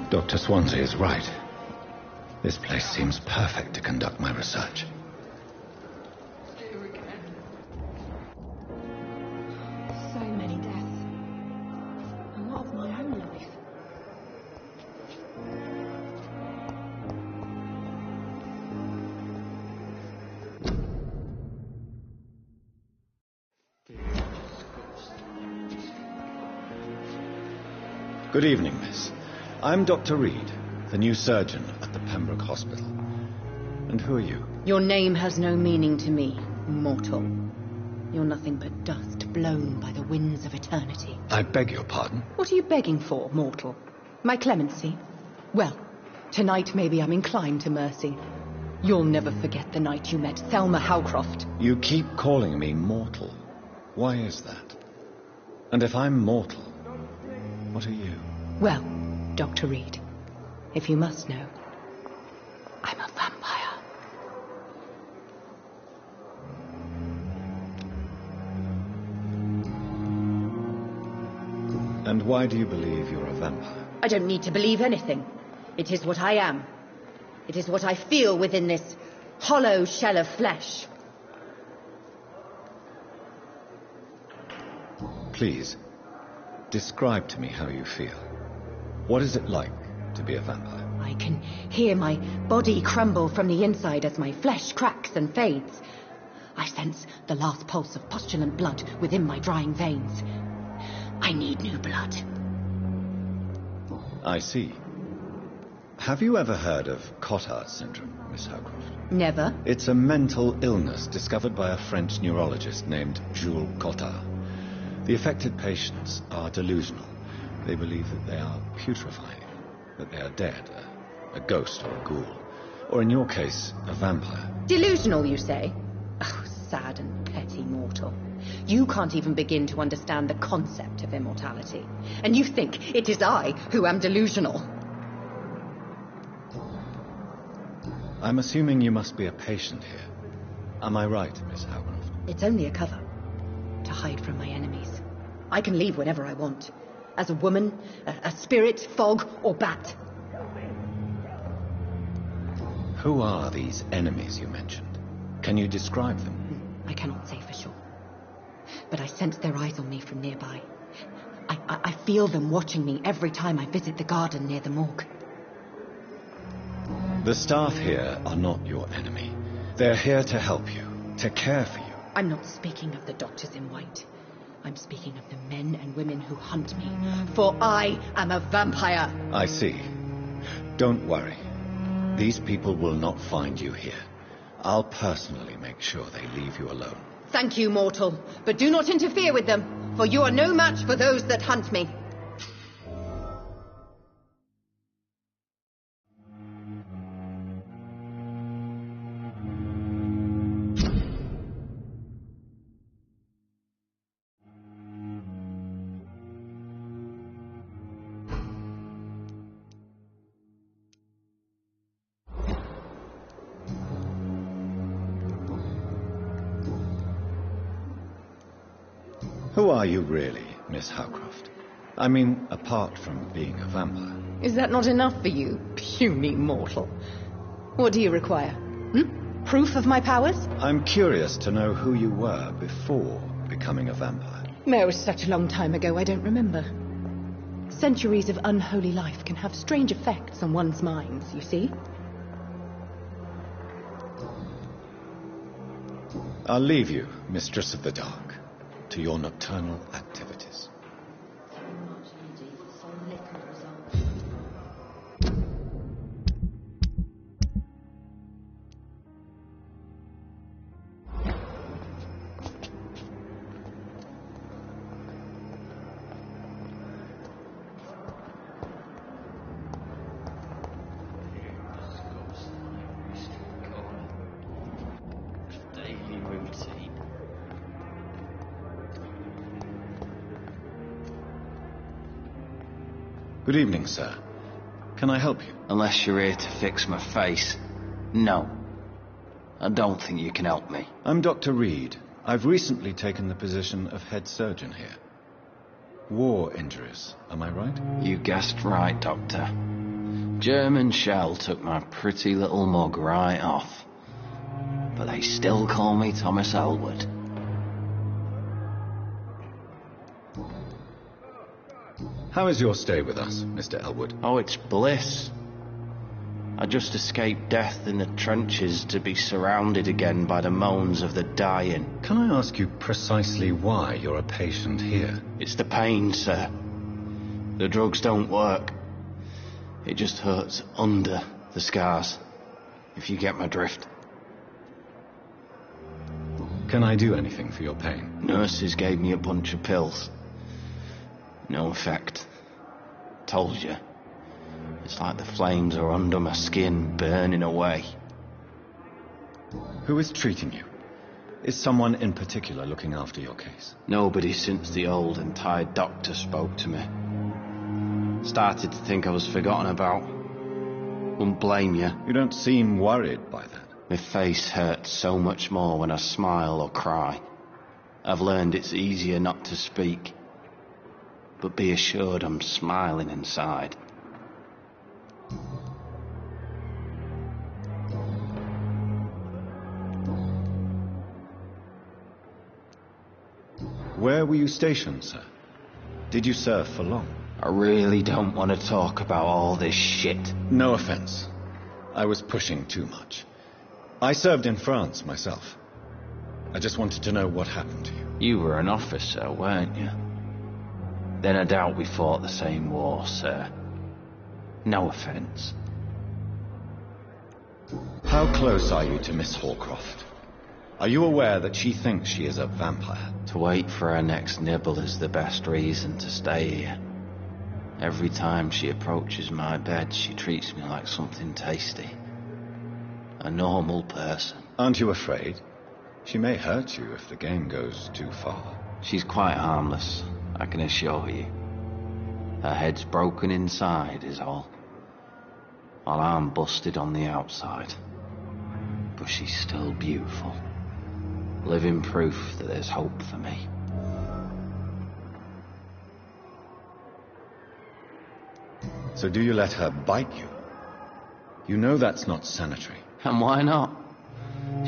Dr. Swansea is right. This place seems perfect to conduct my research. So many deaths. A lot of my own life. Good evening, miss. I'm Dr. Reed, the new surgeon at the Pembroke Hospital. And who are you? Your name has no meaning to me, mortal. You're nothing but dust blown by the winds of eternity. I beg your pardon? What are you begging for, mortal? My clemency? Well, tonight maybe I'm inclined to mercy. You'll never forget the night you met Thelma Howcroft. You keep calling me mortal. Why is that? And if I'm mortal, what are you? Well, Dr. Reed, if you must know, I'm a vampire. And why do you believe you're a vampire? I don't need to believe anything. It is what I am. It is what I feel within this hollow shell of flesh. Please, describe to me how you feel. What is it like to be a vampire? I can hear my body crumble from the inside as my flesh cracks and fades. I sense the last pulse of postulant blood within my drying veins. I need new blood. I see. Have you ever heard of Cotard syndrome, Miss Howcroft? Never. It's a mental illness discovered by a French neurologist named Jules Cotard. The affected patients are delusional. They believe that they are putrefying, that they are dead, a ghost or a ghoul, or in your case, a vampire. Delusional, you say? Oh, sad and petty mortal. You can't even begin to understand the concept of immortality. And you think it is I who am delusional. I'm assuming you must be a patient here. Am I right, Miss Howcroft? It's only a cover. To hide from my enemies. I can leave whenever I want. As a woman, a spirit, fog, or bat. Who are these enemies you mentioned? Can you describe them? I cannot say for sure. But I sense their eyes on me from nearby. I feel them watching me every time I visit the garden near the morgue. The staff here are not your enemy. They're here to help you, to care for you. I'm not speaking of the doctors in white. I'm speaking of the men and women who hunt me, for I am a vampire. I see. Don't worry. These people will not find you here. I'll personally make sure they leave you alone. Thank you, mortal, but do not interfere with them, for you are no match for those that hunt me. Who are you really, Miss Howcroft? I mean, apart from being a vampire. Is that not enough for you, puny mortal? What do you require? Proof of my powers? I'm curious to know who you were before becoming a vampire. It was such a long time ago, I don't remember. Centuries of unholy life can have strange effects on one's minds, you see? I'll leave you, Mistress of the Dark, to your nocturnal activities. Good evening, sir. Can I help you? Unless you're here to fix my face. No. I don't think you can help me. I'm Dr. Reed. I've recently taken the position of head surgeon here. War injuries, am I right? You guessed right, Doctor. German shell took my pretty little mug right off. But they still call me Thomas Elwood. How is your stay with us, Mr. Elwood? Oh, it's bliss. I just escaped death in the trenches to be surrounded again by the moans of the dying. Can I ask you precisely why you're a patient here? It's the pain, sir. The drugs don't work. It just hurts under the scars, if you get my drift. Can I do anything for your pain? Nurses gave me a bunch of pills. No effect. Told you. It's like the flames are under my skin, burning away. Who is treating you? Is someone in particular looking after your case? Nobody since the old and tired doctor spoke to me. Started to think I was forgotten about. Wouldn't blame you. You don't seem worried by that. My face hurts so much more when I smile or cry. I've learned it's easier not to speak. But be assured I'm smiling inside. Where were you stationed, sir? Did you serve for long? I really don't want to talk about all this shit. No offense. I was pushing too much. I served in France myself. I just wanted to know what happened to you. You were an officer, weren't you? Then I doubt we fought the same war, sir. No offense. How close are you to Miss Hallcroft? Are you aware that she thinks she is a vampire? To wait for her next nibble is the best reason to stay here. Every time she approaches my bed, she treats me like something tasty. A normal person. Aren't you afraid? She may hurt you if the game goes too far. She's quite harmless, I can assure you. Her head's broken inside is all. While I'm busted on the outside. But she's still beautiful. Living proof that there's hope for me. So do you let her bite you? You know that's not sanitary. And why not?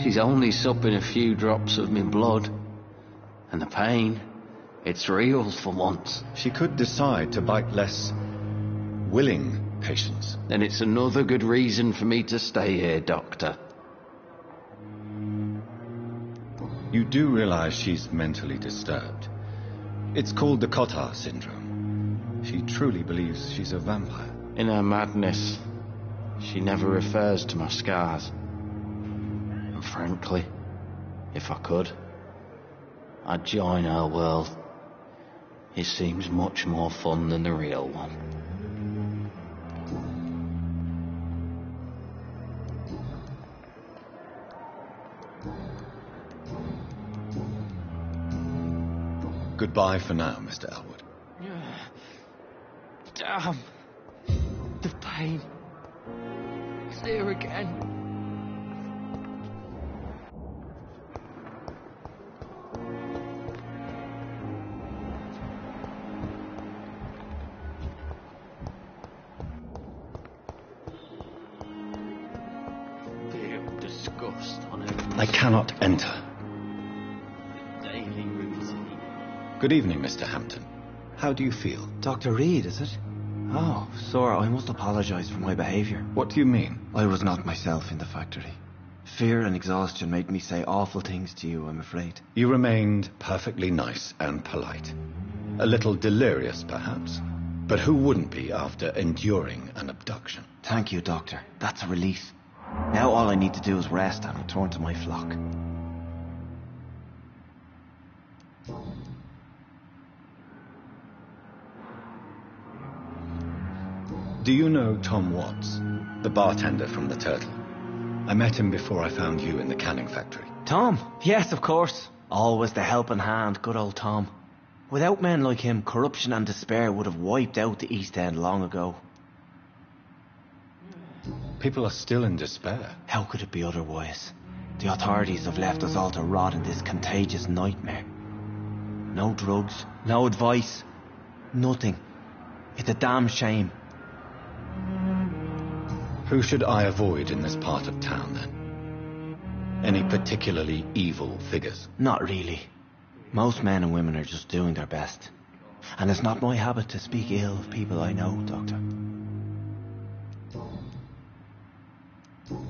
She's only supping a few drops of me blood. And the pain, it's real for once. She could decide to bite less willing patients. Then it's another good reason for me to stay here, Doctor. You do realize she's mentally disturbed. It's called the Cotard syndrome. She truly believes she's a vampire. In her madness, she never refers to my scars. And frankly, if I could, I'd join her world. It seems much more fun than the real one. Goodbye for now, Mr. Elwood. Damn. The pain. It's here again. Damn disgust on every... I cannot enter. daily routine. Good evening, Mr. Hampton. How do you feel? Dr. Reed, is it? Oh, sir, I must apologise for my behaviour. What do you mean? I was not myself in the factory. Fear and exhaustion made me say awful things to you, I'm afraid. You remained perfectly nice and polite. A little delirious, perhaps. But who wouldn't be after enduring an abduction? Thank you, Doctor. That's a relief. Now all I need to do is rest and return to my flock. Do you know Tom Watts, the bartender from the Turtle? I met him before I found you in the canning factory. Tom? Yes, of course. Always the helping hand, good old Tom. Without men like him, corruption and despair would have wiped out the East End long ago. People are still in despair. How could it be otherwise? The authorities have left us all to rot in this contagious nightmare. No drugs, no advice, nothing. It's a damn shame. Who should I avoid in this part of town, then? Any particularly evil figures? Not really. Most men and women are just doing their best. And it's not my habit to speak ill of people I know, Doctor.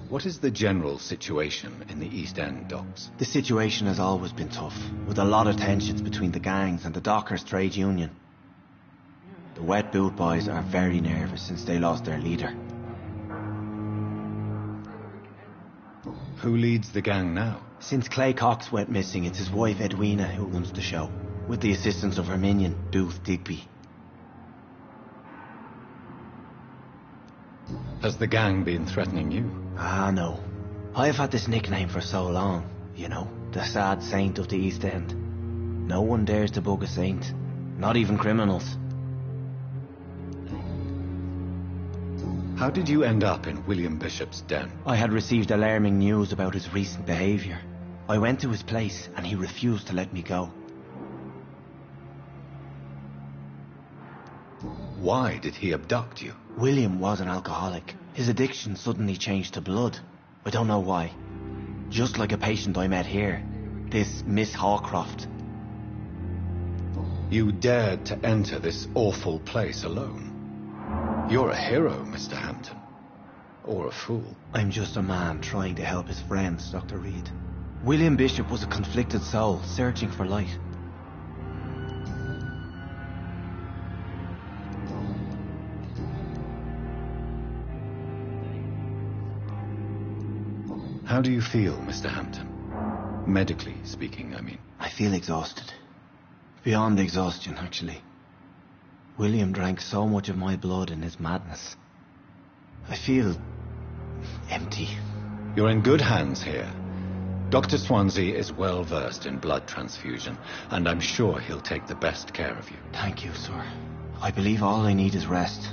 What is the general situation in the East End docks? The situation has always been tough, with a lot of tensions between the gangs and the dockers' trade union. The Wet Boot Boys are very nervous since they lost their leader. Who leads the gang now? Since Clay Cox went missing, it's his wife Edwina who runs the show, with the assistance of her minion, Booth Digby. Has the gang been threatening you? Ah, no. I've had this nickname for so long, you know, the sad saint of the East End. No one dares to bug a saint, not even criminals. How did you end up in William Bishop's den? I had received alarming news about his recent behaviour. I went to his place and he refused to let me go. Why did he abduct you? William was an alcoholic. His addiction suddenly changed to blood. I don't know why. Just like a patient I met here. This Miss Hawcroft. You dared to enter this awful place alone. You're a hero, Mr. Hampton. Or a fool. I'm just a man trying to help his friends, Dr. Reed. William Bishop was a conflicted soul, searching for light. How do you feel, Mr. Hampton? Medically speaking, I mean. I feel exhausted. Beyond exhaustion, actually. William drank so much of my blood in his madness. I feel empty. You're in good hands here. Dr. Swansea is well versed in blood transfusion, and I'm sure he'll take the best care of you. Thank you, sir. I believe all I need is rest.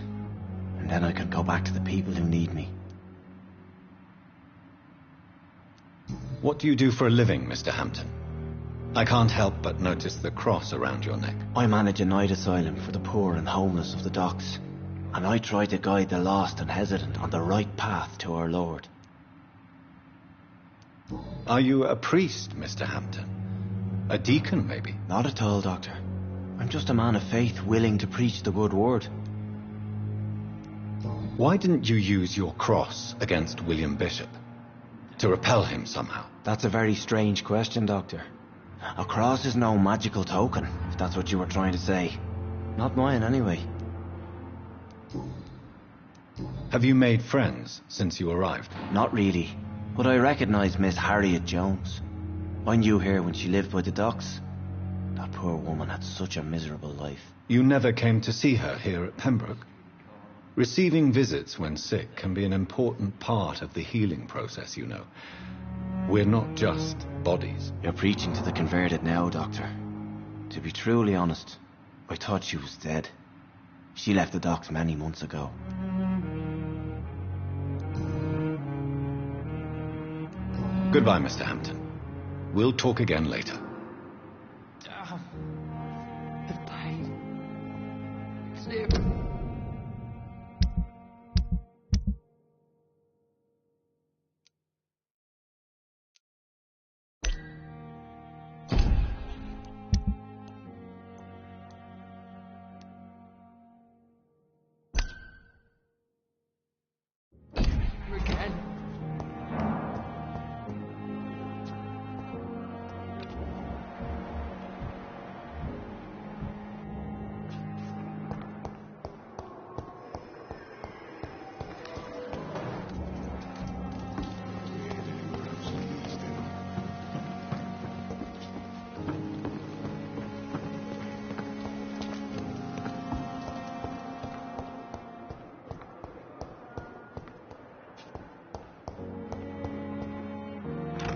And then I can go back to the people who need me. What do you do for a living, Mr. Hampton? I can't help but notice the cross around your neck. I manage a night asylum for the poor and homeless of the docks. And I try to guide the lost and hesitant on the right path to our Lord. Are you a priest, Mr. Hampton? A deacon, maybe? Not at all, Doctor. I'm just a man of faith willing to preach the good word. Why didn't you use your cross against William Bishop? To repel him somehow? That's a very strange question, Doctor. A cross is no magical token, if that's what you were trying to say. Not mine, anyway. Have you made friends since you arrived? Not really, but I recognise Miss Harriet Jones. I knew her when she lived by the docks. That poor woman had such a miserable life. You never came to see her here at Pembroke? Receiving visits when sick can be an important part of the healing process, you know. We're not just bodies. You're preaching to the converted now, Doctor. To be truly honest, I thought she was dead. She left the docks many months ago. Goodbye, Mr. Hampton. We'll talk again later. The pain. Snip.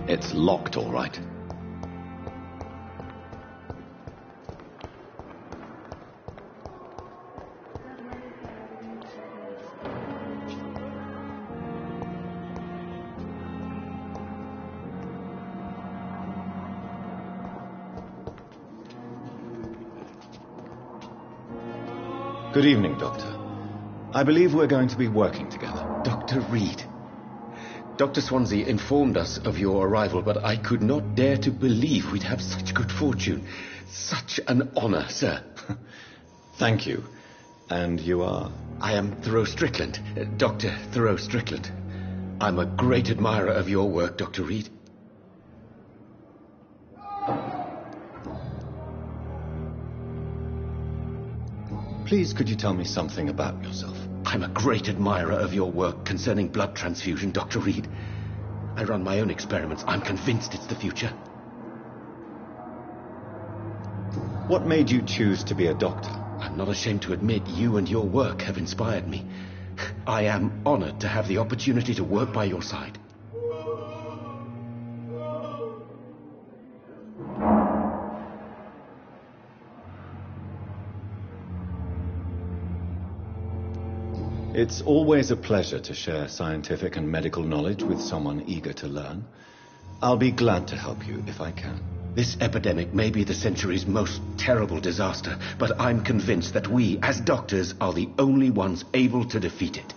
It's locked, all right. Good evening, Doctor. I believe we're going to be working together. Dr. Reed. Dr. Swansea informed us of your arrival, but I could not dare to believe we'd have such good fortune. Such an honor, sir. Thank you. And you are? I am Thoreau Strickland, Dr. Thoreau Strickland. I'm a great admirer of your work, Dr. Reed. Please, could you tell me something about yourself? I'm a great admirer of your work concerning blood transfusion, Dr. Reed. I run my own experiments. I'm convinced it's the future. What made you choose to be a doctor? I'm not ashamed to admit you and your work have inspired me. I am honored to have the opportunity to work by your side. It's always a pleasure to share scientific and medical knowledge with someone eager to learn. I'll be glad to help you if I can. This epidemic may be the century's most terrible disaster, but I'm convinced that we, as doctors, are the only ones able to defeat it.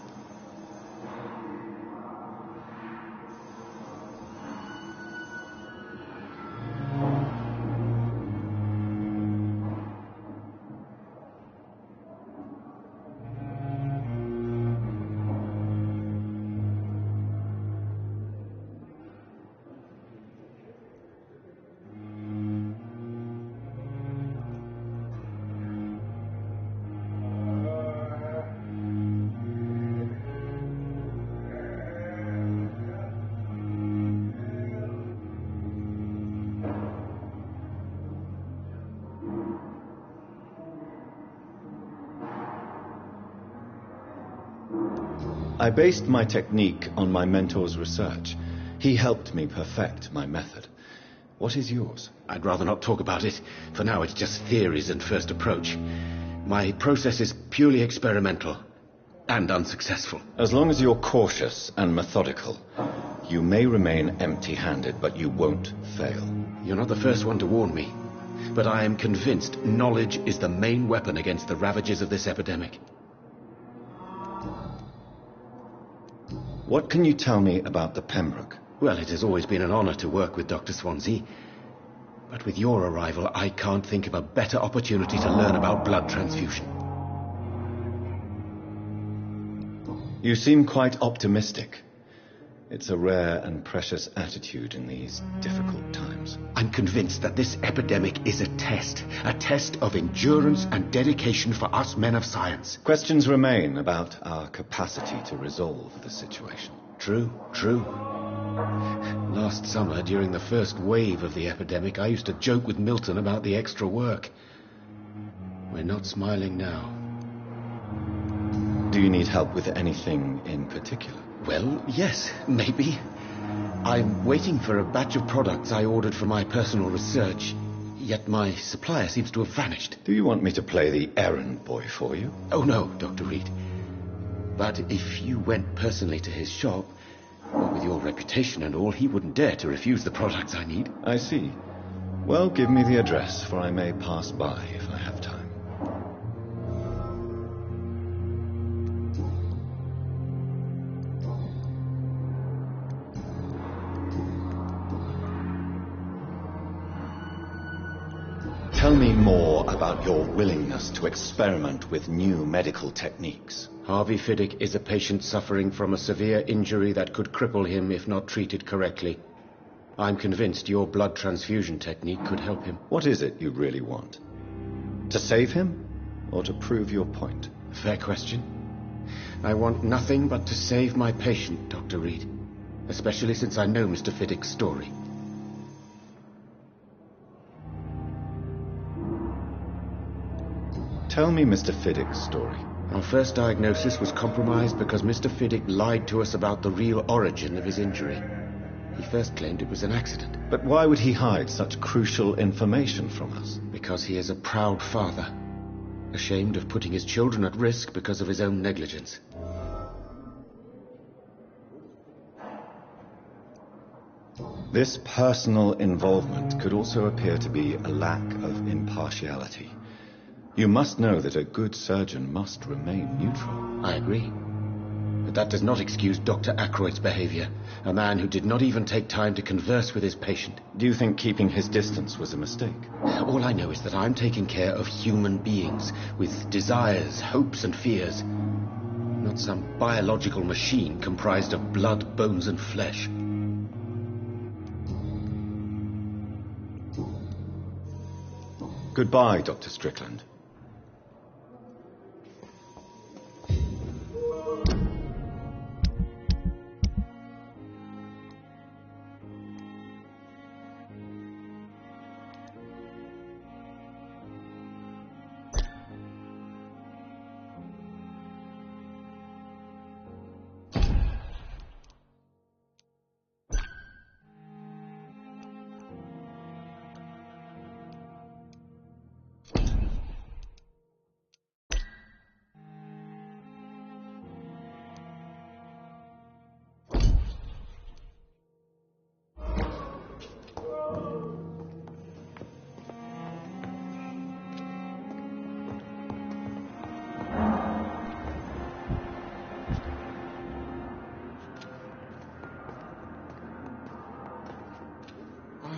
I based my technique on my mentor's research. He helped me perfect my method. What is yours? I'd rather not talk about it. For now, it's just theories and first approach. My process is purely experimental and unsuccessful. As long as you're cautious and methodical, you may remain empty-handed, but you won't fail. You're not the first one to warn me, but I am convinced knowledge is the main weapon against the ravages of this epidemic. What can you tell me about the Pembroke? Well, it has always been an honor to work with Dr. Swansea. But with your arrival, I can't think of a better opportunity to learn about blood transfusion. You seem quite optimistic. It's a rare and precious attitude in these difficult times. I'm convinced that this epidemic is a test of endurance and dedication for us men of science. Questions remain about our capacity to resolve the situation. True. Last summer, during the first wave of the epidemic, I used to joke with Milton about the extra work. We're not smiling now. Do you need help with anything in particular? Well, yes, maybe. I'm waiting for a batch of products I ordered for my personal research, yet my supplier seems to have vanished. Do you want me to play the errand boy for you? Oh, no, Dr. Reed. But if you went personally to his shop, well, with your reputation and all, he wouldn't dare to refuse the products I need. I see. Well, give me the address, for I may pass by if I have time. Tell me more about your willingness to experiment with new medical techniques. Harvey Fiddick is a patient suffering from a severe injury that could cripple him if not treated correctly. I'm convinced your blood transfusion technique could help him. What is it you really want? To save him, or to prove your point? Fair question. I want nothing but to save my patient, Dr. Reed. Especially since I know Mr. Fiddick's story. Tell me Mr. Fiddick's story. Our first diagnosis was compromised because Mr. Fiddick lied to us about the real origin of his injury. He first claimed it was an accident. But why would he hide such crucial information from us? Because he is a proud father, ashamed of putting his children at risk because of his own negligence. This personal involvement could also appear to be a lack of impartiality. You must know that a good surgeon must remain neutral. I agree. But that does not excuse Dr. Ackroyd's behavior. A man who did not even take time to converse with his patient. Do you think keeping his distance was a mistake? All I know is that I'm taking care of human beings with desires, hopes, and fears. Not some biological machine comprised of blood, bones, and flesh. Goodbye, Dr. Strickland.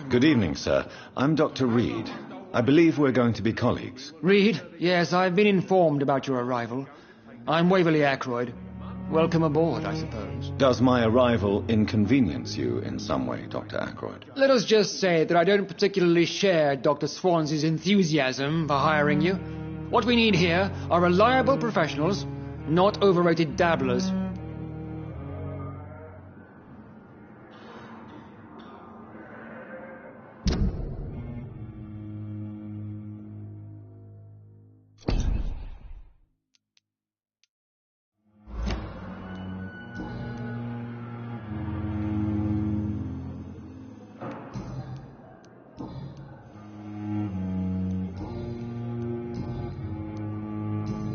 Good evening, sir. I'm Dr. Reed. I believe we're going to be colleagues. Reed? Yes, I've been informed about your arrival. I'm Waverly Ackroyd. Welcome aboard, I suppose. Does my arrival inconvenience you in some way, Dr. Ackroyd? Let us just say that I don't particularly share Dr. Swansea's enthusiasm for hiring you. What we need here are reliable professionals, not overrated dabblers.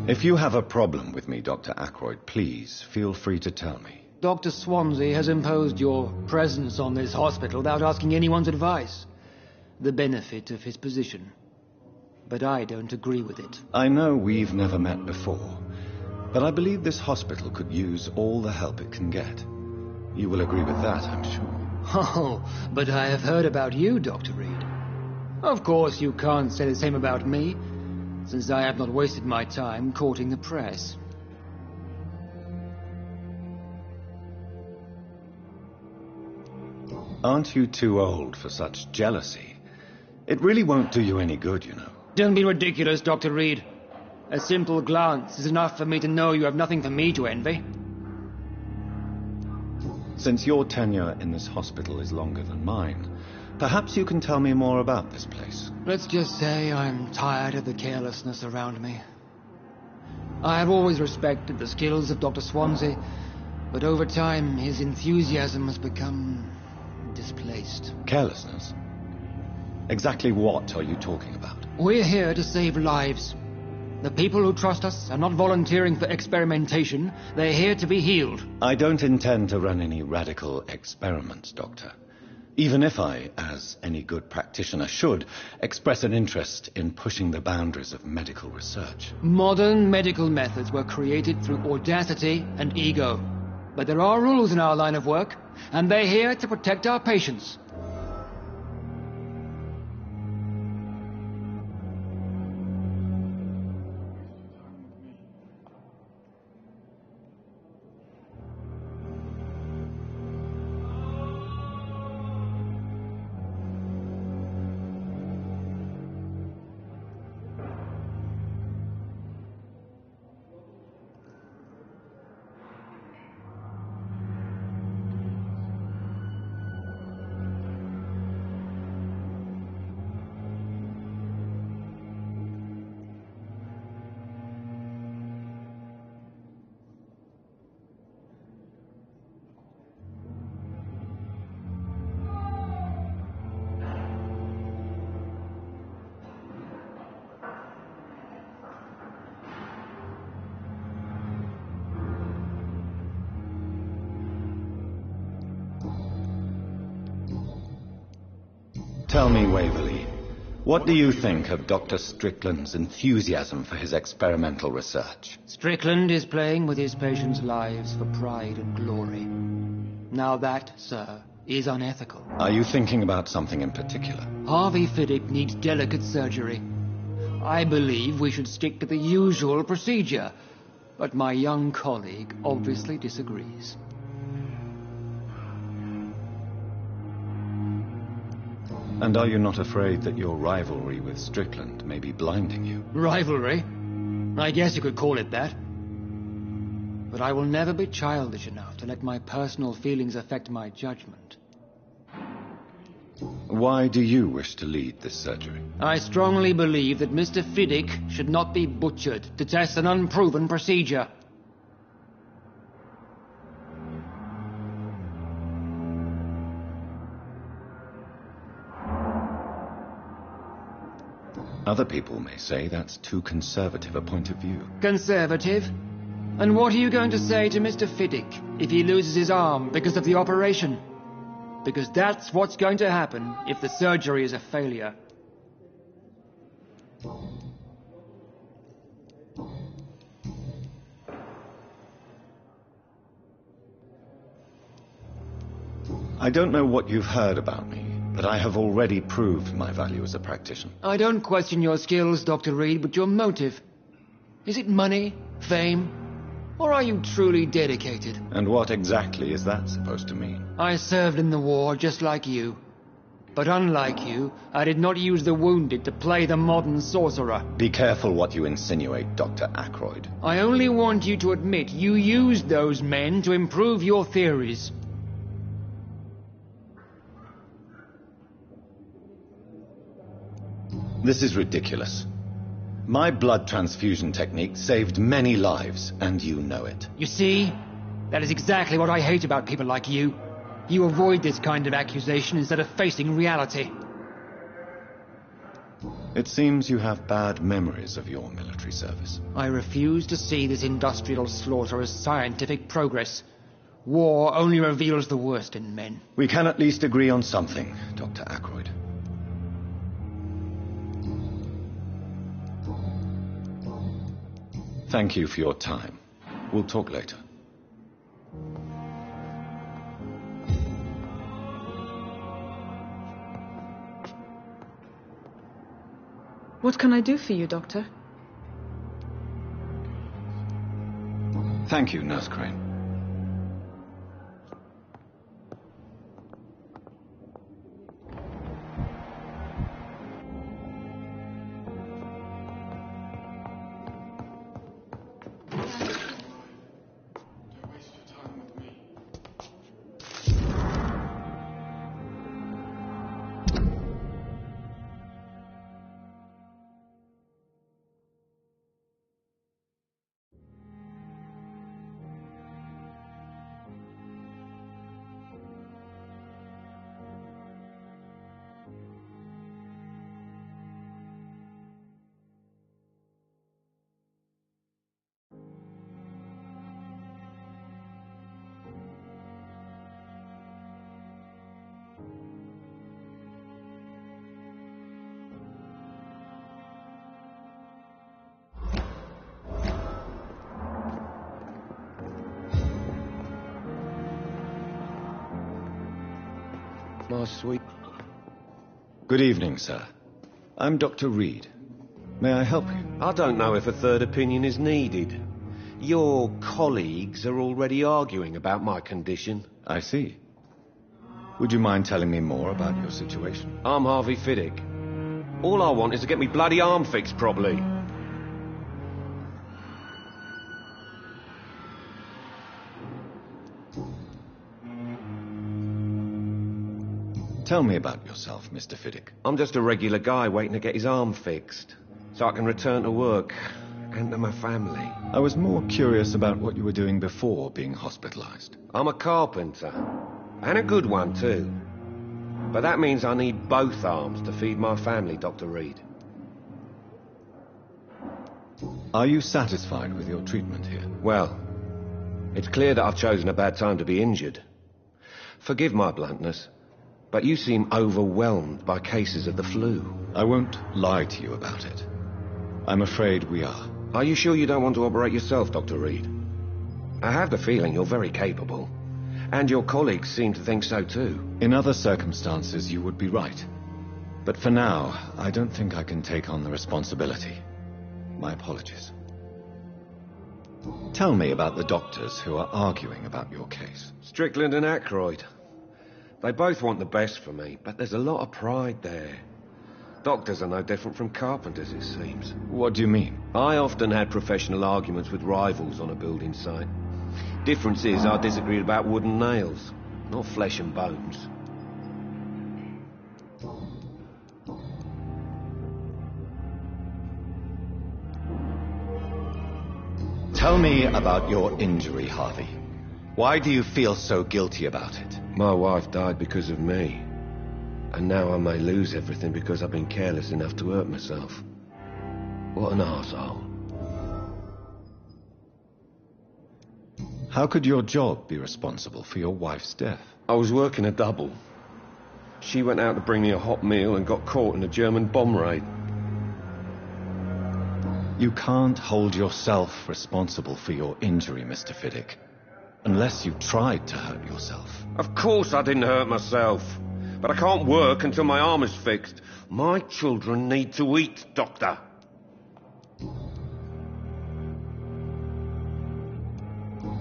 If you have a problem with me, Dr. Ackroyd, please feel free to tell me. Dr. Swansea has imposed your presence on this hospital without asking anyone's advice. The benefit of his position. But I don't agree with it. I know we've never met before, but I believe this hospital could use all the help it can get. You will agree with that, I'm sure. Oh, but I have heard about you, Dr. Reed. Of course, you can't say the same about me, since I have not wasted my time courting the press. Aren't you too old for such jealousy? It really won't do you any good, you know. Don't be ridiculous, Dr. Reed. A simple glance is enough for me to know you have nothing for me to envy. Since your tenure in this hospital is longer than mine, perhaps you can tell me more about this place. Let's just say I'm tired of the carelessness around me. I have always respected the skills of Dr. Swansea, but over time his enthusiasm has become displaced. Carelessness? Exactly what are you talking about? We're here to save lives. The people who trust us are not volunteering for experimentation. They're here to be healed. I don't intend to run any radical experiments, Doctor. Even if I, as any good practitioner should, express an interest in pushing the boundaries of medical research. Modern medical methods were created through audacity and ego. But there are rules in our line of work, and they're here to protect our patients. Tell me, Waverly, What do you think of Dr. Strickland's enthusiasm for his experimental research? Strickland is playing with his patients' lives for pride and glory. Now that, sir, is unethical. Are you thinking about something in particular? Harvey Fiddick needs delicate surgery. I believe we should stick to the usual procedure, but my young colleague obviously disagrees. And are you not afraid that your rivalry with Strickland may be blinding you? Rivalry? I guess you could call it that. But I will never be childish enough to let my personal feelings affect my judgment. Why do you wish to lead this surgery? I strongly believe that Mr. Fiddick should not be butchered to test an unproven procedure. Other people may say that's too conservative a point of view. Conservative? And what are you going to say to Mr. Fiddick if he loses his arm because of the operation? Because that's what's going to happen if the surgery is a failure. I don't know what you've heard about me, but I have already proved my value as a practitioner. I don't question your skills, Dr. Reed, but your motive. Is it money, fame, or are you truly dedicated? And what exactly is that supposed to mean? I served in the war just like you. But unlike you, I did not use the wounded to play the modern sorcerer. Be careful what you insinuate, Dr. Ackroyd. I only want you to admit you used those men to improve your theories. This is ridiculous. My blood transfusion technique saved many lives, and you know it. You see? That is exactly what I hate about people like you. You avoid this kind of accusation instead of facing reality. It seems you have bad memories of your military service. I refuse to see this industrial slaughter as scientific progress. War only reveals the worst in men. We can at least agree on something, Dr. Ackroyd. Thank you for your time. We'll talk later. What can I do for you, Doctor? Thank you, Nurse Crane. My sweet... Good evening, sir. I'm Dr. Reed. May I help you? I don't know if a third opinion is needed. Your colleagues are already arguing about my condition. I see. Would you mind telling me more about your situation? I'm Harvey Fiddick. All I want is to get me bloody arm fixed properly. Tell me about yourself, Mr. Fiddick. I'm just a regular guy waiting to get his arm fixed, so I can return to work and to my family. I was more curious about what you were doing before being hospitalized. I'm a carpenter, and a good one too. But that means I need both arms to feed my family, Dr. Reed. Are you satisfied with your treatment here? Well, it's clear that I've chosen a bad time to be injured. Forgive my bluntness, But you seem overwhelmed by cases of the flu. I won't lie to you about it. I'm afraid we are. Are you sure you don't want to operate yourself, Dr. Reed? I have the feeling you're very capable. And your colleagues seem to think so too. In other circumstances, you would be right. But for now, I don't think I can take on the responsibility. My apologies. Tell me about the doctors who are arguing about your case. Strickland and Aykroyd. They both want the best for me, but there's a lot of pride there. Doctors are no different from carpenters, it seems. What do you mean? I often had professional arguments with rivals on a building site. Difference is, I disagreed about wooden nails, not flesh and bones. Tell me about your injury, Harvey. Why do you feel so guilty about it? My wife died because of me. And now I may lose everything because I've been careless enough to hurt myself. What an arsehole. How could your job be responsible for your wife's death? I was working a double. She went out to bring me a hot meal and got caught in a German bomb raid. You can't hold yourself responsible for your injury, Mr. Fiddick, unless you tried to hurt yourself. Of course I didn't hurt myself. But I can't work until my arm is fixed. My children need to eat, Doctor.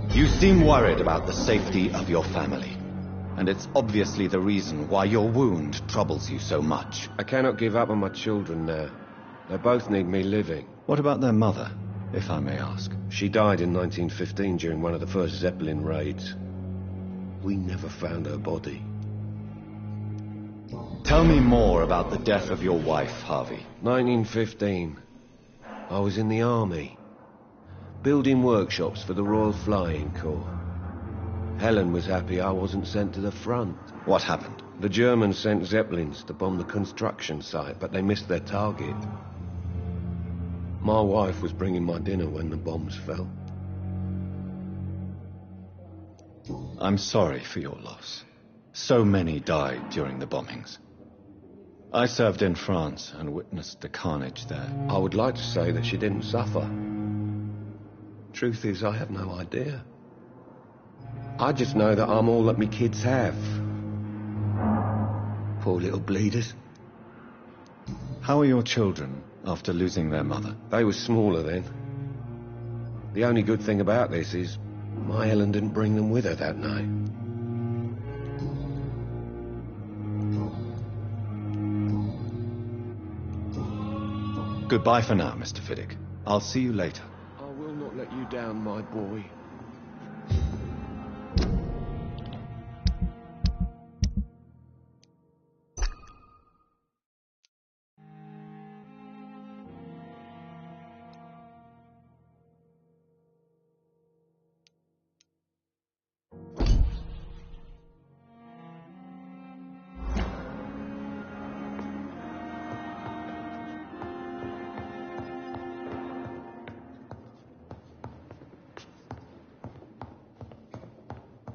You seem worried about the safety of your family. And it's obviously the reason why your wound troubles you so much. I cannot give up on my children now. They both need me living. What about their mother, if I may ask? She died in 1915 during one of the first Zeppelin raids. We never found her body. Tell me more about the death of your wife, Harvey. 1915. I was in the army, building workshops for the Royal Flying Corps. Helen was happy I wasn't sent to the front. What happened? The Germans sent Zeppelins to bomb the construction site, but they missed their target. My wife was bringing my dinner when the bombs fell. I'm sorry for your loss. So many died during the bombings. I served in France and witnessed the carnage there. I would like to say that she didn't suffer. Truth is, I have no idea. I just know that I'm all that me kids have. Poor little bleeders. How are your children after losing their mother? They were smaller then. The only good thing about this is my Helen didn't bring them with her that night. Goodbye for now, Mr. Fiddick. I'll see you later. I will not let you down, my boy.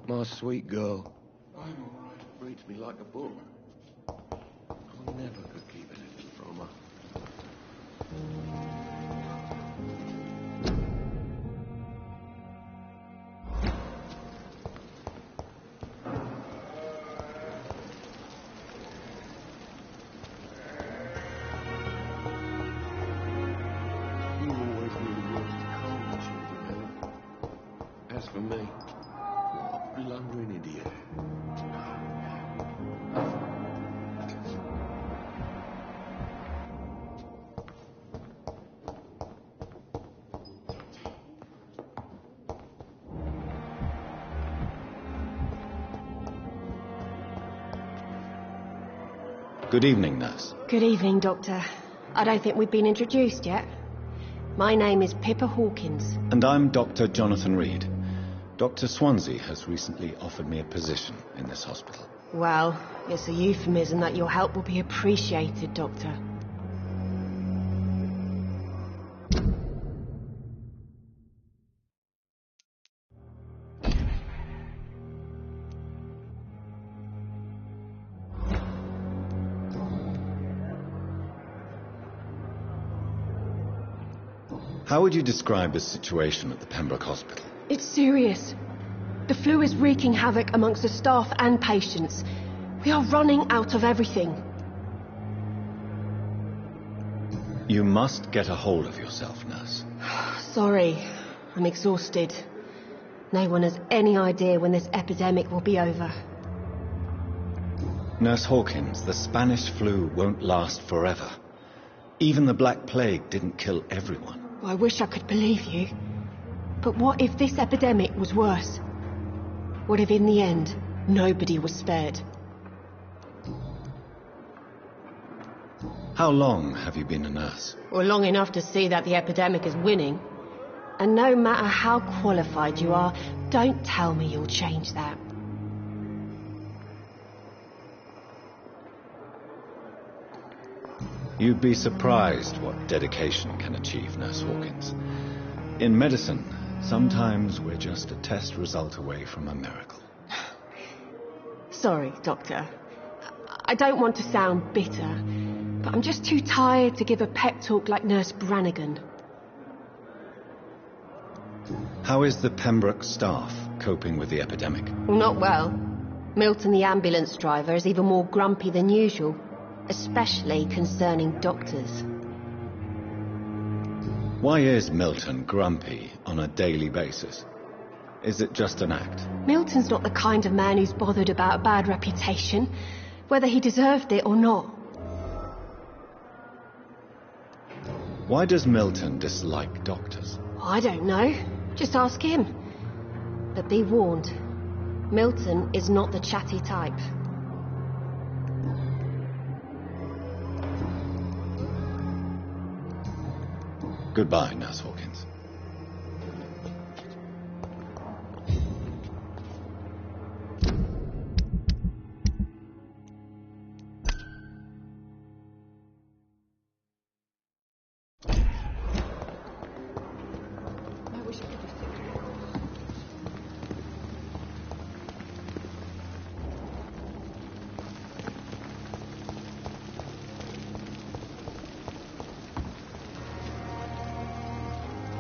My sweet girl. I'm all right. Reads me like a book. I never could keep anything from her. You always really wanted to calm the children, Helen. As for me, what a blundering idiot. Good evening, nurse. Good evening, Doctor. I don't think we've been introduced yet. My name is Pippa Hawkins. And I'm Dr. Jonathan Reed. Dr. Swansea has recently offered me a position in this hospital. Well, it's a euphemism that your help will be appreciated, Doctor. How would you describe the situation at the Pembroke Hospital? It's serious. The flu is wreaking havoc amongst the staff and patients. We are running out of everything. You must get a hold of yourself, nurse. Sorry, I'm exhausted. No one has any idea when this epidemic will be over. Nurse Hawkins, the Spanish flu won't last forever. Even the Black Plague didn't kill everyone. I wish I could believe you. But what if this epidemic was worse? What if in the end, nobody was spared? How long have you been a nurse? Well, long enough to see that the epidemic is winning. And no matter how qualified you are, don't tell me you'll change that. You'd be surprised what dedication can achieve, Nurse Hawkins. In medicine, sometimes we're just a test result away from a miracle. Sorry, Doctor. I don't want to sound bitter, but I'm just too tired to give a pep talk like Nurse Brannigan. How is the Pembroke staff coping with the epidemic? Well, not well. Milton, the ambulance driver, is even more grumpy than usual, especially concerning doctors. Why is Milton grumpy on a daily basis? Is it just an act? Milton's not the kind of man who's bothered about a bad reputation, whether he deserved it or not. Why does Milton dislike doctors? I don't know. Just ask him. But be warned, Milton is not the chatty type. Goodbye, Nurse Hawkins.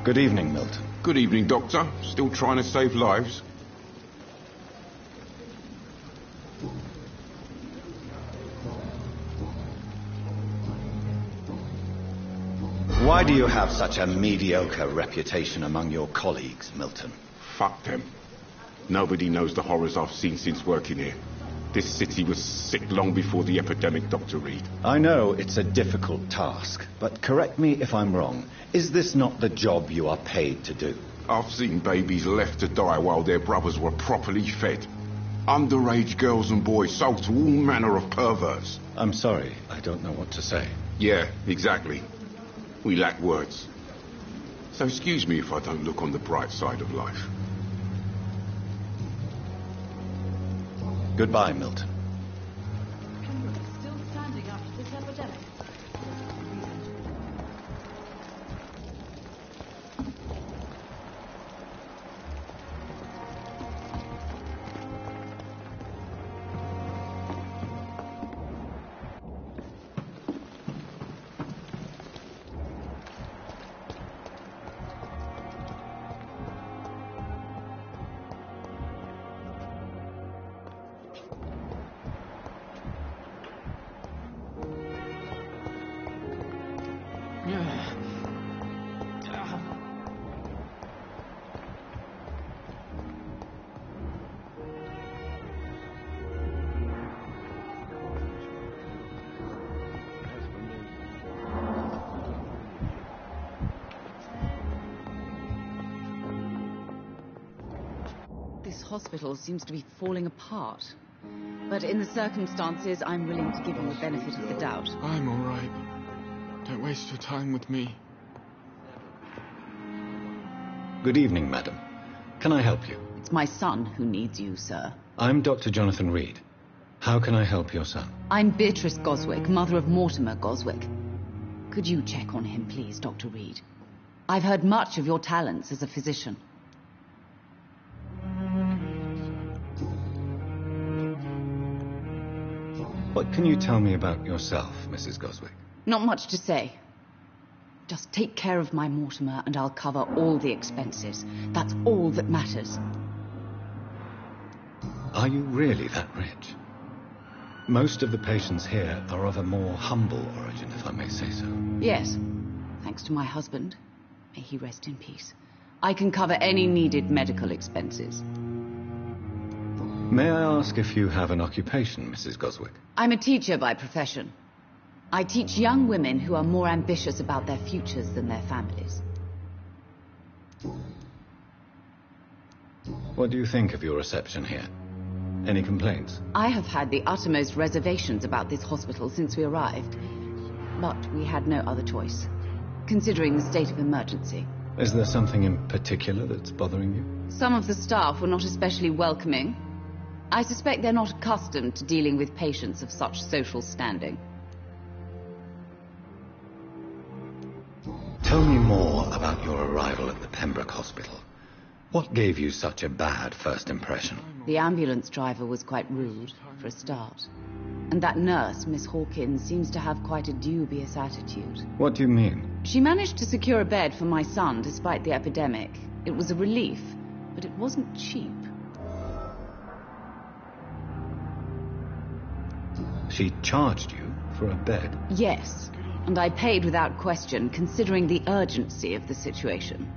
Good evening, Milton. Good evening, Doctor. Still trying to save lives? Why do you have such a mediocre reputation among your colleagues, Milton? Fuck them. Nobody knows the horrors I've seen since working here. This city was sick long before the epidemic, Dr. Reed. I know it's a difficult task, but correct me if I'm wrong. Is this not the job you are paid to do? I've seen babies left to die while their brothers were properly fed. Underage girls and boys sold to all manner of perverts. I'm sorry, I don't know what to say. Yeah, exactly. We lack words. So excuse me if I don't look on the bright side of life. Goodbye, Milton. Still standing after this epidemic. This hospital seems to be falling apart. But in the circumstances, I'm willing to give you the benefit of the doubt. I'm all right. Don't waste your time with me. Good evening, madam. Can I help you? It's my son who needs you, sir. I'm Dr. Jonathan Reed. How can I help your son? I'm Beatrice Goswick, mother of Mortimer Goswick. Could you check on him, please, Dr. Reed? I've heard much of your talents as a physician. What can you tell me about yourself, Mrs. Goswick? Not much to say. Just take care of my Mortimer and I'll cover all the expenses. That's all that matters. Are you really that rich? Most of the patients here are of a more humble origin, if I may say so. Yes, thanks to my husband. May he rest in peace. I can cover any needed medical expenses. May I ask if you have an occupation, Mrs. Goswick? I'm a teacher by profession. I teach young women who are more ambitious about their futures than their families. What do you think of your reception here? Any complaints? I have had the uttermost reservations about this hospital since we arrived. But we had no other choice, considering the state of emergency. Is there something in particular that's bothering you? Some of the staff were not especially welcoming. I suspect they're not accustomed to dealing with patients of such social standing. Tell me more about your arrival at the Pembroke Hospital. What gave you such a bad first impression? The ambulance driver was quite rude, for a start. And that nurse, Miss Hawkins, seems to have quite a dubious attitude. What do you mean? She managed to secure a bed for my son despite the epidemic. It was a relief, but it wasn't cheap. She charged you for a bed? Yes, and I paid without question, considering the urgency of the situation.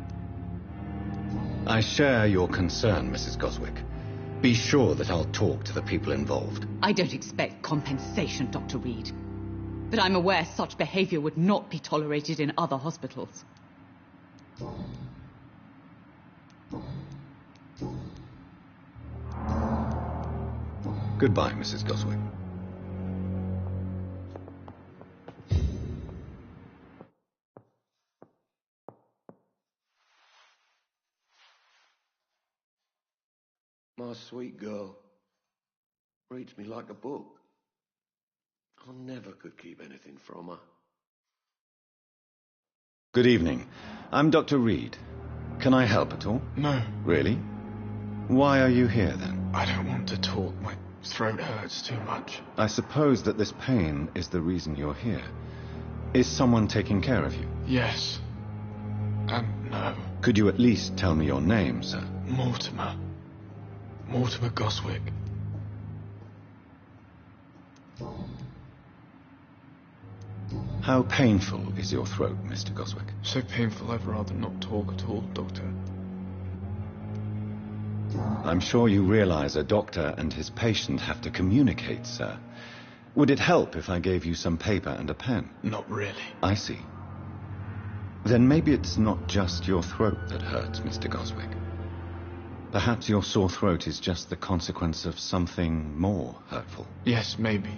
I share your concern, Mrs. Goswick. Be sure that I'll talk to the people involved. I don't expect compensation, Dr. Reed. But I'm aware such behavior would not be tolerated in other hospitals. Goodbye, Mrs. Goswick. My sweet girl reads me like a book. I never could keep anything from her. Good evening. I'm Dr. Reed. Can I help at all? No. Really? Why are you here, then? I don't want to talk. My throat hurts too much. I suppose that this pain is the reason you're here. Is someone taking care of you? Yes. And no. Could you at least tell me your name, sir? Mortimer. Mortimer Goswick. How painful is your throat, Mr. Goswick? So painful I'd rather not talk at all, Doctor. I'm sure you realize a doctor and his patient have to communicate, sir. Would it help if I gave you some paper and a pen? Not really. I see. Then maybe it's not just your throat that hurts, Mr. Goswick. Perhaps your sore throat is just the consequence of something more hurtful. Yes, maybe.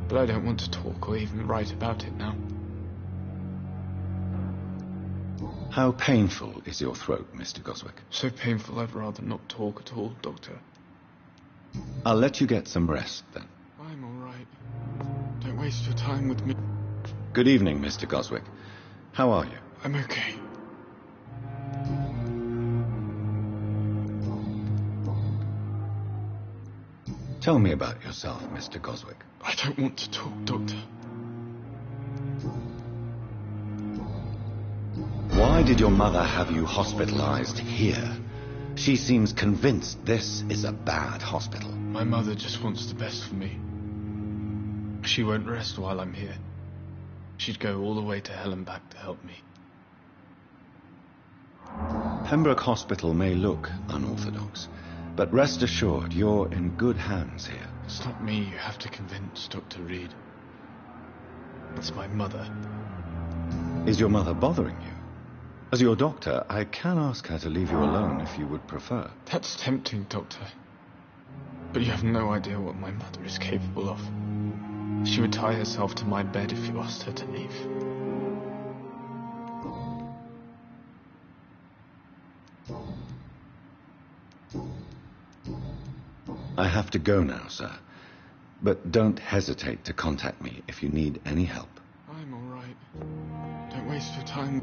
But I don't want to talk or even write about it now. How painful is your throat, Mr. Goswick? So painful I'd rather not talk at all, Doctor. I'll let you get some rest, then. I'm all right. Don't waste your time with me. Good evening, Mr. Goswick. How are you? I'm okay. Tell me about yourself, Mr. Goswick. I don't want to talk, Doctor. Why did your mother have you hospitalized here? She seems convinced this is a bad hospital. My mother just wants the best for me. She won't rest while I'm here. She'd go all the way to hell and back to help me. Pembroke Hospital may look unorthodox, but rest assured you're in good hands here. It's not me you have to convince, Dr. Reed. It's my mother. Is your mother bothering you? As your doctor, I can ask her to leave you alone if you would prefer. That's tempting, Doctor. But you have no idea what my mother is capable of. She would tie herself to my bed if you asked her to leave. I have to go now, sir. But don't hesitate to contact me if you need any help. I'm all right. Don't waste your time.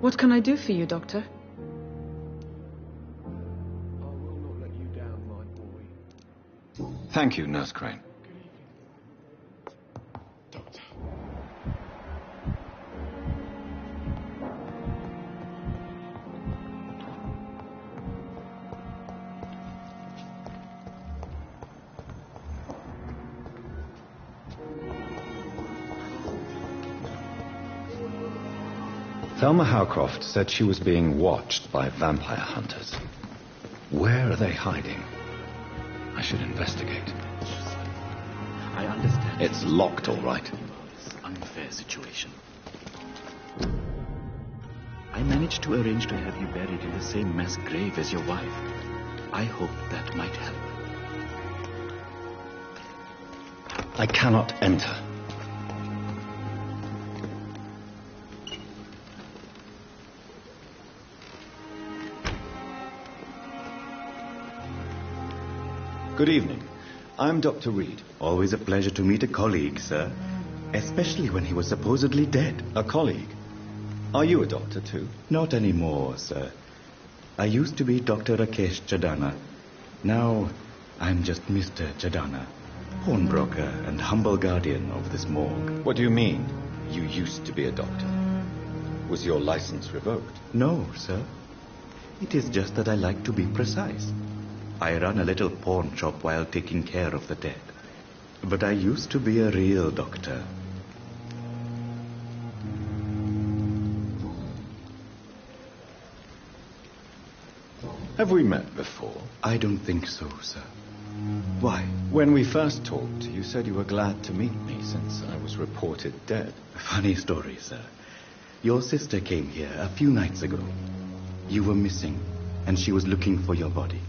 What can I do for you, Doctor? Thank you, Nurse Crane. Thelma Howcroft said she was being watched by vampire hunters. Where are they hiding? I should investigate. I understand. It's locked, all right. This unfair situation. I managed to arrange to have you buried in the same mass grave as your wife. I hope that might help. I cannot enter. Good evening. I'm Dr. Reed. Always a pleasure to meet a colleague, sir. Especially when he was supposedly dead. A colleague? Are you a doctor, too? Not anymore, sir. I used to be Dr. Rakesh Chadana. Now, I'm just Mr. Chadana, pawnbroker and humble guardian of this morgue. What do you mean, you used to be a doctor? Was your license revoked? No, sir. It is just that I like to be precise. I run a little pawn shop while taking care of the dead. But I used to be a real doctor. Have we met before? I don't think so, sir. Why? When we first talked, you said you were glad to meet me since I was reported dead. Funny story, sir. Your sister came here a few nights ago. You were missing, and she was looking for your body.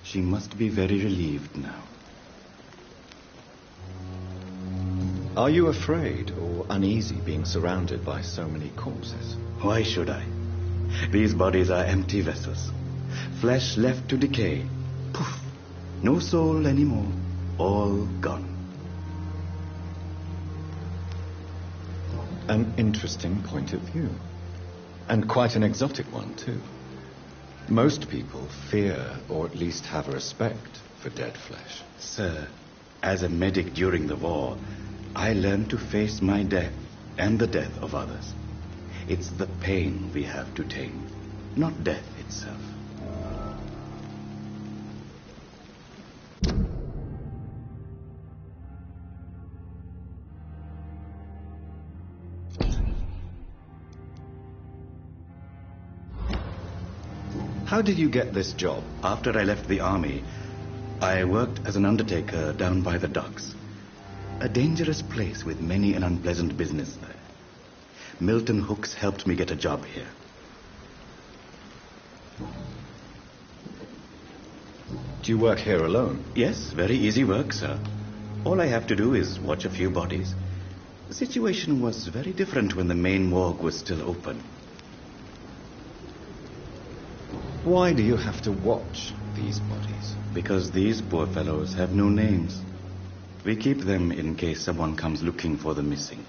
She must be very relieved now. Are you afraid or uneasy being surrounded by so many corpses? Why should I? These bodies are empty vessels. Flesh left to decay. Poof. No soul anymore. All gone. An interesting point of view. And quite an exotic one, too. Most people fear, or at least have a respect, for dead flesh. Sir, as a medic during the war, I learned to face my death and the death of others. It's the pain we have to tame, not death itself. How did you get this job? After I left the army, I worked as an undertaker down by the docks. A dangerous place with many an unpleasant business there. Milton Hooks helped me get a job here. Do you work here alone? Yes, very easy work, sir. All I have to do is watch a few bodies. The situation was very different when the main morgue was still open. Why do you have to watch these bodies? Because these poor fellows have no names. We keep them in case someone comes looking for the missing.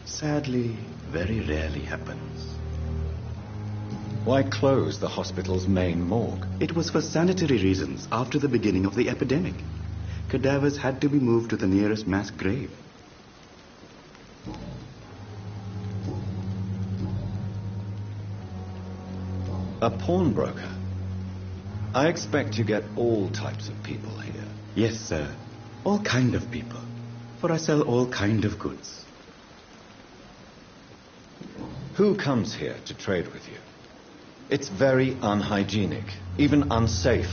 Sadly, very rarely happens. Why close the hospital's main morgue? It was for sanitary reasons after the beginning of the epidemic. Cadavers had to be moved to the nearest mass grave. A pawnbroker? I expect you get all types of people here. Yes, sir. All kind of people. For I sell all kind of goods. Who comes here to trade with you? It's very unhygienic, even unsafe.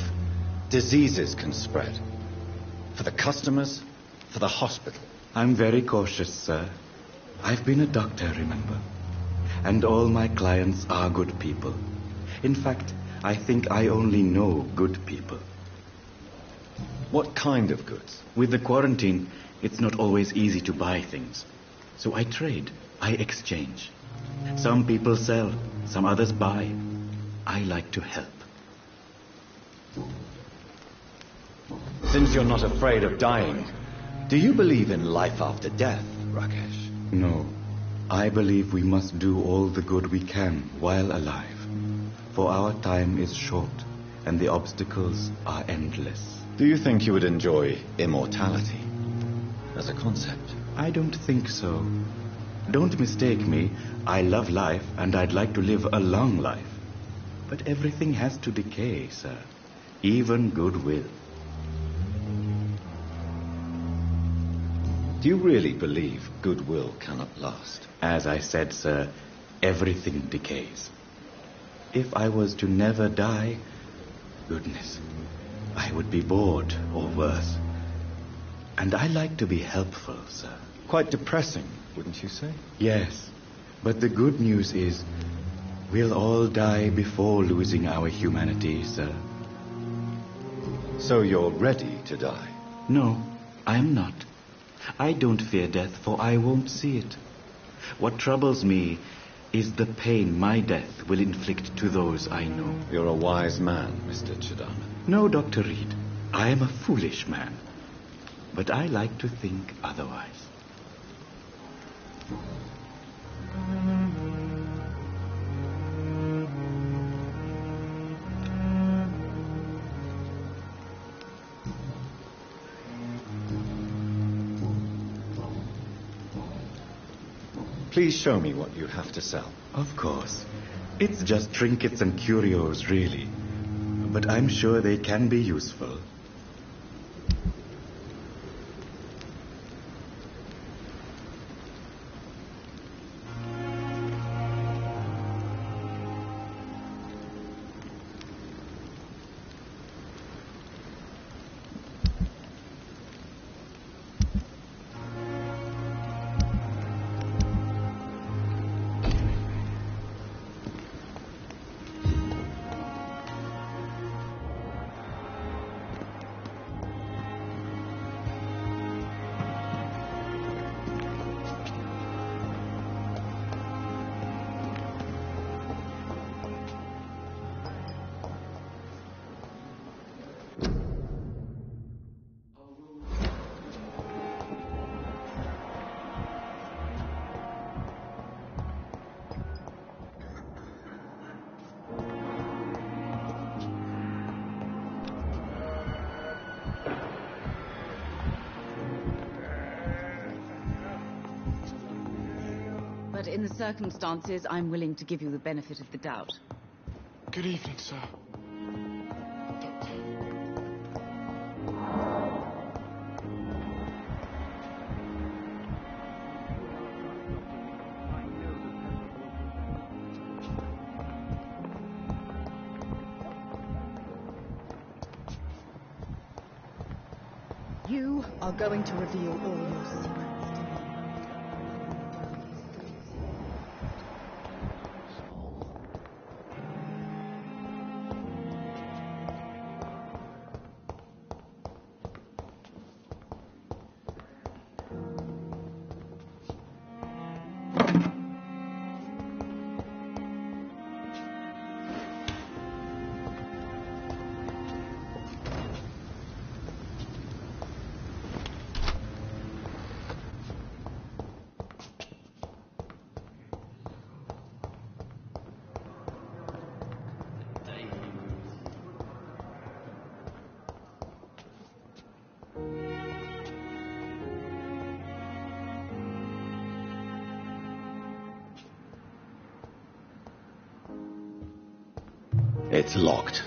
Diseases can spread. For the customers, for the hospital. I'm very cautious, sir. I've been a doctor, remember? And all my clients are good people. In fact, I think I only know good people. What kind of goods? With the quarantine, it's not always easy to buy things. So I trade, I exchange. Some people sell, some others buy. I like to help. Since you're not afraid of dying, do you believe in life after death, Rakesh? No. I believe we must do all the good we can while alive, for our time is short and the obstacles are endless. Do you think you would enjoy immortality as a concept? I don't think so. Don't mistake me. I love life and I'd like to live a long life. But everything has to decay, sir. Even goodwill. Do you really believe goodwill cannot last? As I said, sir, everything decays. If I was to never die, goodness, I would be bored or worse. And I like to be helpful, sir. Quite depressing, wouldn't you say? Yes, but the good news is we'll all die before losing our humanity, sir. So you're ready to die? No, I am not. I don't fear death, for I won't see it. What troubles me is the pain my death will inflict to those I know. You're a wise man, Mr. Chidama. No, Dr. Reed. I am a foolish man. But I like to think otherwise. Please show me what you have to sell. Of course. It's just trinkets and curios, really. But I'm sure they can be useful. But in the circumstances, I'm willing to give you the benefit of the doubt. Good evening, sir. You are going to reveal all your secrets to me. It's locked.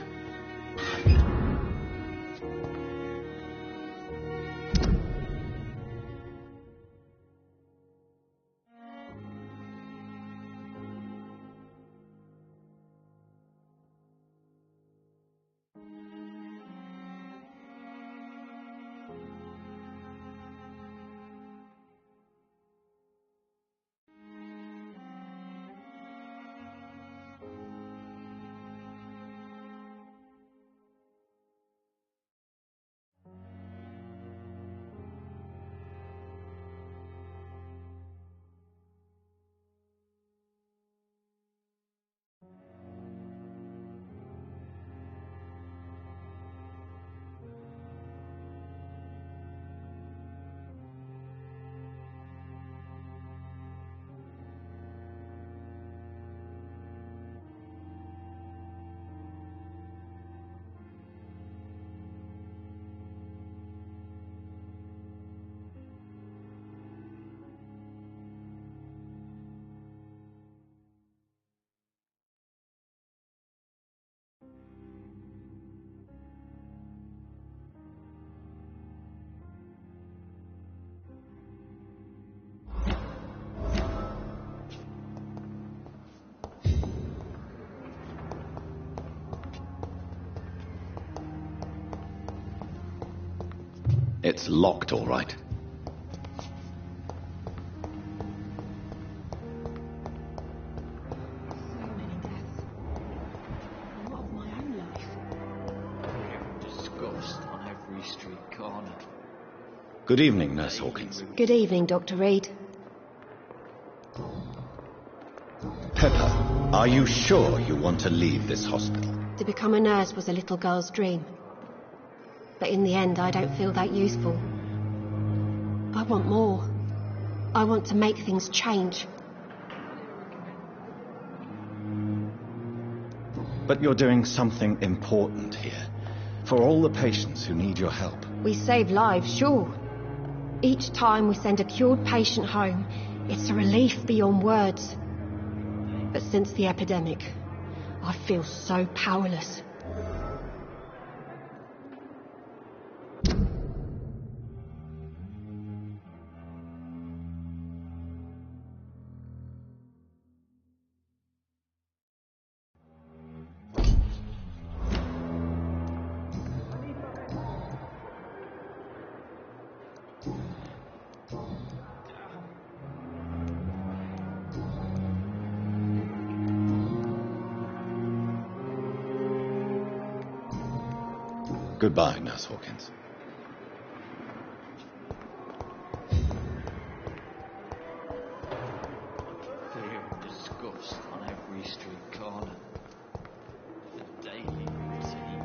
It's locked, all right. Disgust on every street corner. Good evening, Nurse Hawkins. Good evening, Dr. Reed. Pepper, are you sure you want to leave this hospital? To become a nurse was a little girl's dream. But in the end, I don't feel that useful. I want more. I want to make things change. But you're doing something important here. For all the patients who need your help. We save lives, sure. Each time we send a cured patient home, it's a relief beyond words. But since the epidemic, I feel so powerless. Goodbye, Nurse Hawkins. Fear and disgust on every street corner. A daily routine.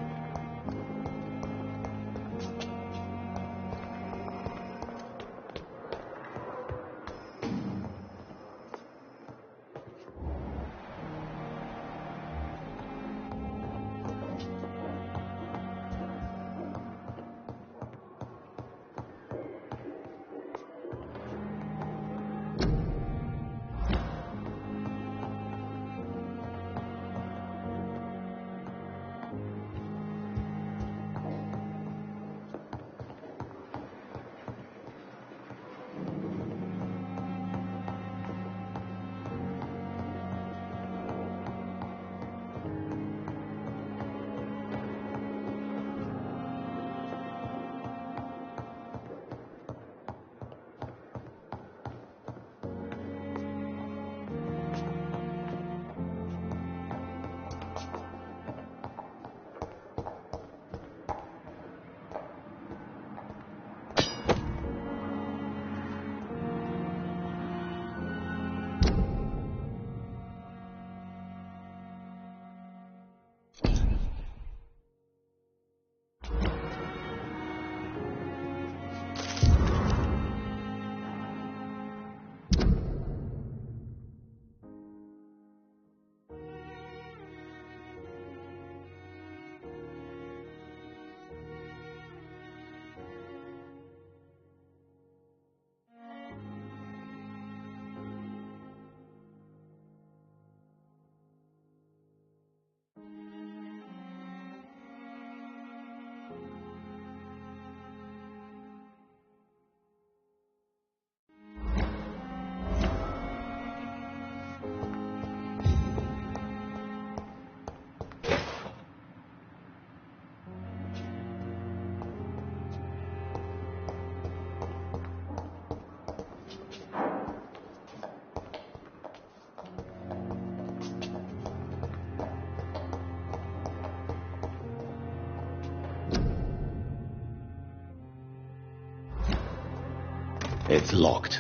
It's locked.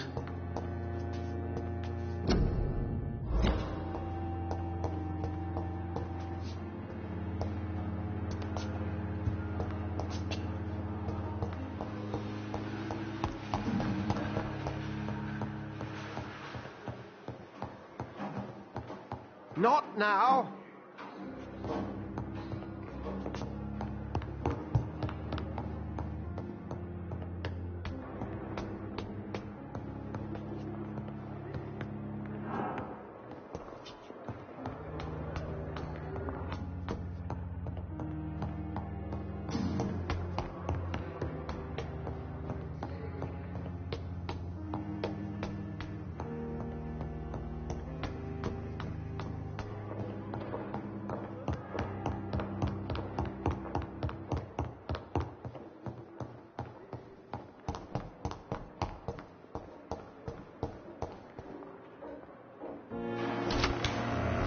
Not now.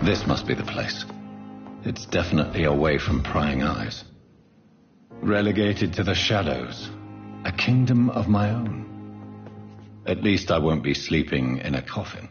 This must be the place. It's definitely away from prying eyes. Relegated to the shadows. A kingdom of my own. At least I won't be sleeping in a coffin.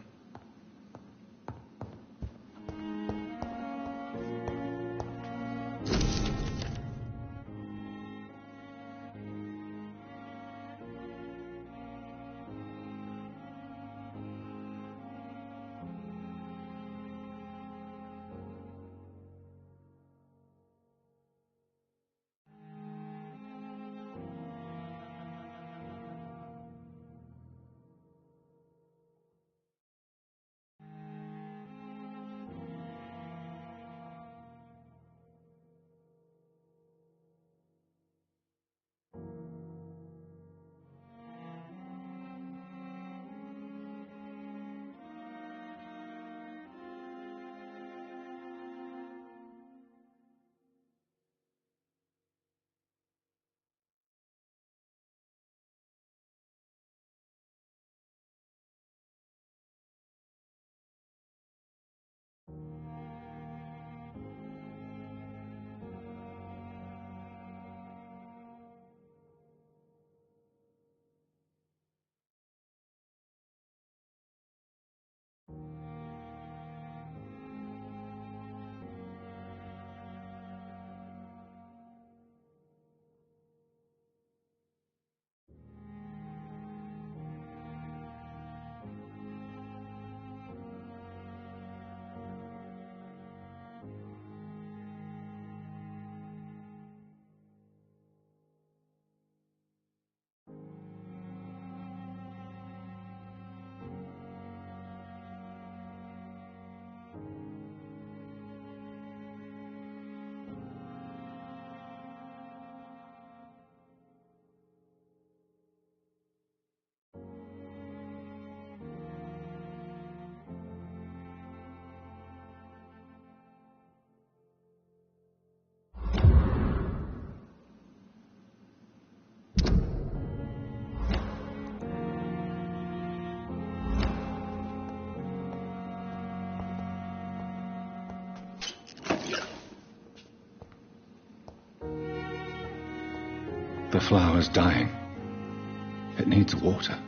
The flower's dying. It needs water.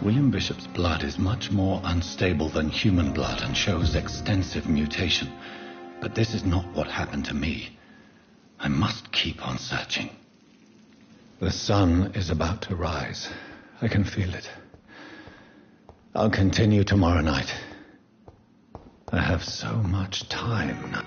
William Bishop's blood is much more unstable than human blood and shows extensive mutation. But this is not what happened to me. I must keep on searching. The sun is about to rise. I can feel it. I'll continue tomorrow night. I have so much time now.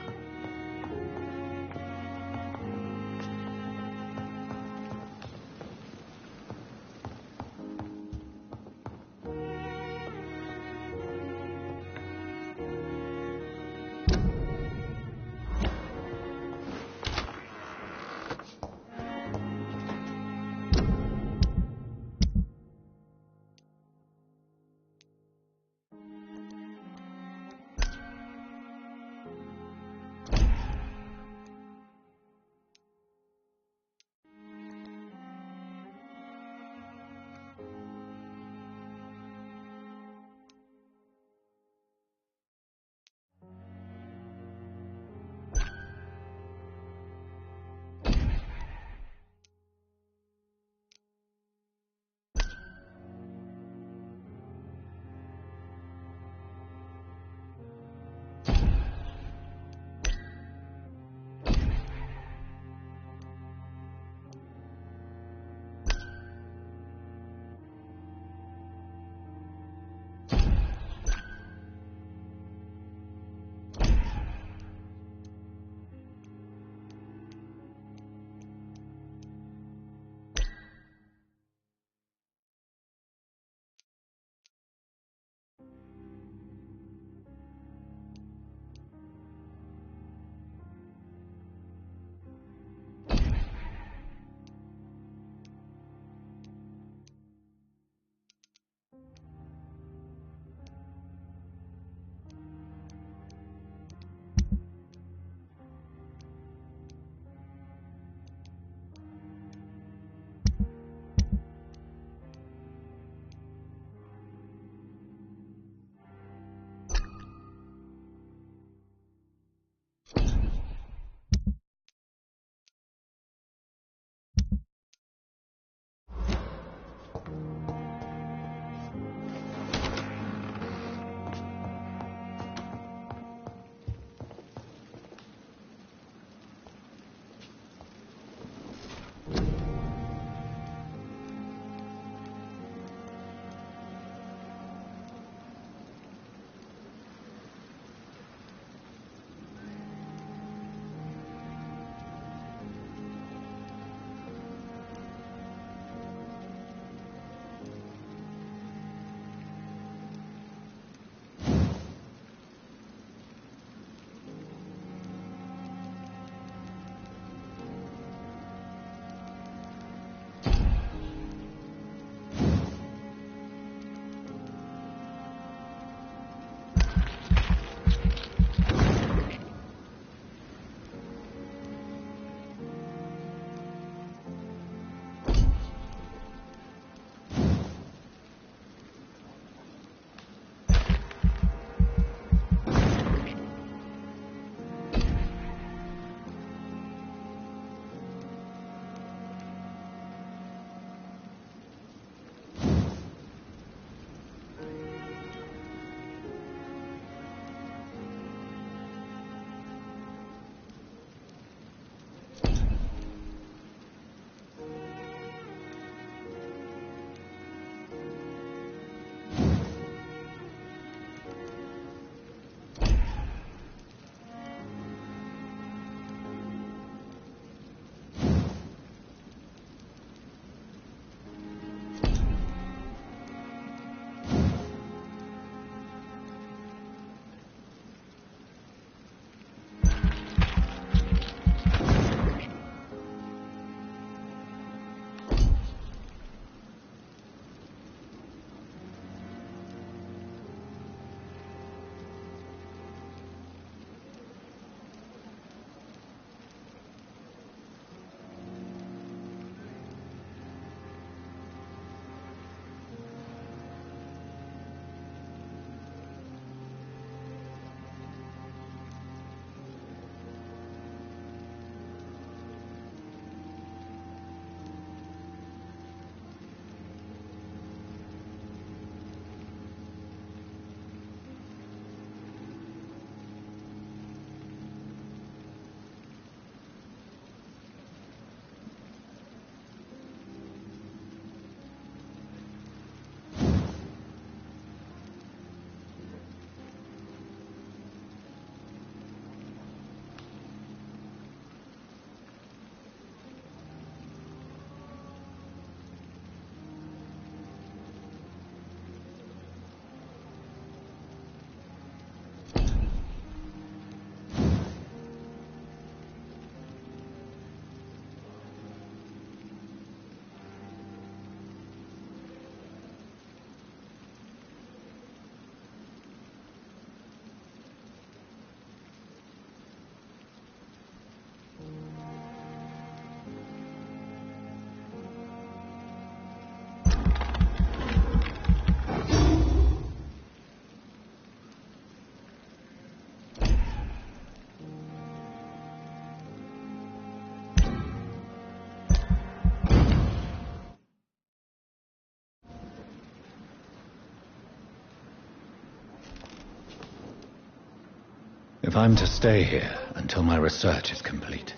If I'm to stay here until my research is complete,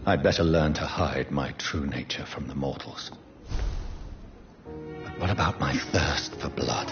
I'd better learn to hide my true nature from the mortals. But what about my thirst for blood?